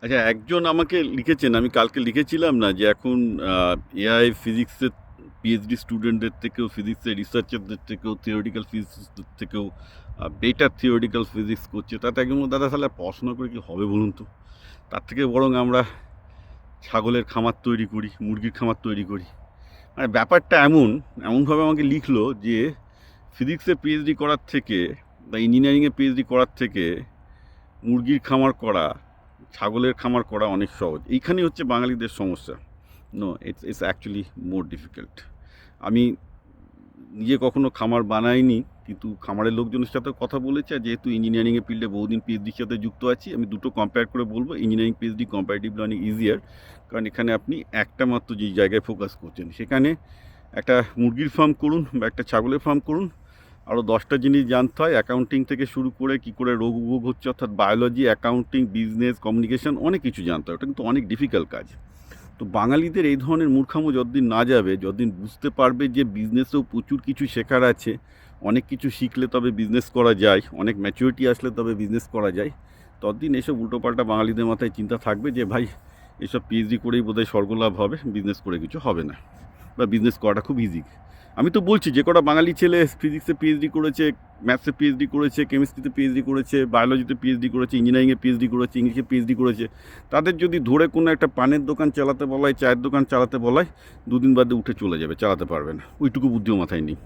আচ্ছা, একজন আমাকে লিখেছেন, আমি কালকে লিখেছিলাম না যে এখন এআই ফিজিক্সের পিএইচডি স্টুডেন্টদের থেকেও, ফিজিক্সের রিসার্চারদের থেকেও, থিওরিটিক্যাল ফিজিক্সদের থেকেও বেটার থিওরিটিক্যাল ফিজিক্স করছে। তাতে একজন বলল, দাদা তাহলে পড়াশোনা করে কি হবে বলুন তো? তার থেকে বরং আমরা ছাগলের খামার তৈরি করি, মুরগির খামার তৈরি করি। মানে ব্যাপারটা এমনভাবে আমাকে লিখলো যে ফিজিক্সে পিএইচডি করার থেকে বা ইঞ্জিনিয়ারিংয়ে পিএইচডি করার থেকে মুরগির খামার করা, ছাগলের খামার করা অনেক সহজ। এইখানেই হচ্ছে বাঙালিদের সমস্যা। No, it's actually more difficult. আমি নিজে কখনো খামার বানাইনি, কিন্তু খামারের লোকজনের সাথে কথা বলেছি। আর যেহেতু ইঞ্জিনিয়ারিংয়ের ফিল্ডে বহুদিন পিএইচডির সাথে যুক্ত আছি, আমি দুটো কম্পেয়ার করে বলবো ইঞ্জিনিয়ারিং পিএইচডি কম্পারেটিভলি অনেক ইজিয়ার। কারণ এখানে আপনি একটা মাত্র যেই জায়গায় ফোকাস করছেন, সেখানে একটা মুরগির ফার্ম করুন বা একটা ছাগলের ফার্ম করুন, আরও 10টা জিনিস জানতে হয়, অ্যাকাউন্টিং থেকে শুরু করে কী করে রোগ উপভোগ হচ্ছে, অর্থাৎ বায়োলজি, অ্যাকাউন্টিং, বিজনেস, কমিউনিকেশন, অনেক কিছু জানতে হয়। ওটা কিন্তু অনেক ডিফিকাল্ট কাজ। তো বাঙালিদের এই ধরনের মূর্খামো যতদিন না যাবে, যতদিন বুঝতে পারবে যে বিজনেসেও প্রচুর কিছু শেখার আছে, অনেক কিছু শিখলে তবে বিজনেস করা যায়, অনেক ম্যাচুরিটি আসলে তবে বিজনেস করা যায়, ততদিন এসব উল্টোপাল্টা বাঙালিদের মাথায় চিন্তা থাকবে যে ভাই এসব পিএইচডি করেই বোধহয় স্বর্গলাভ হবে, বিজনেস করে কিছু হবে না, বা বিজনেস করাটা খুব ইজি। আমি তো বলছি, যে কটা বাঙালি ছেলে ফিজিক্সে পিএইচডি করেছে, ম্যাথসে পিএইচডি করেছে, কেমিস্ট্রিতে পিএইচডি করেছে, বায়োলজিতে পিএইচডি করেছে, ইঞ্জিনিয়ারিংয়ে পিএইচডি করেছে, ইংলিশে পিএইচডি করেছে, তাদের যদি ধরে কোনো একটা পানের দোকান চালাতে বলা হয়, চায়ের দোকান চালাতে বলা হয়, দুদিন বাদে উঠে চলে যাবে, চালাতে পারবে না। ওইটুকু বুদ্ধিও মাথায় নেই।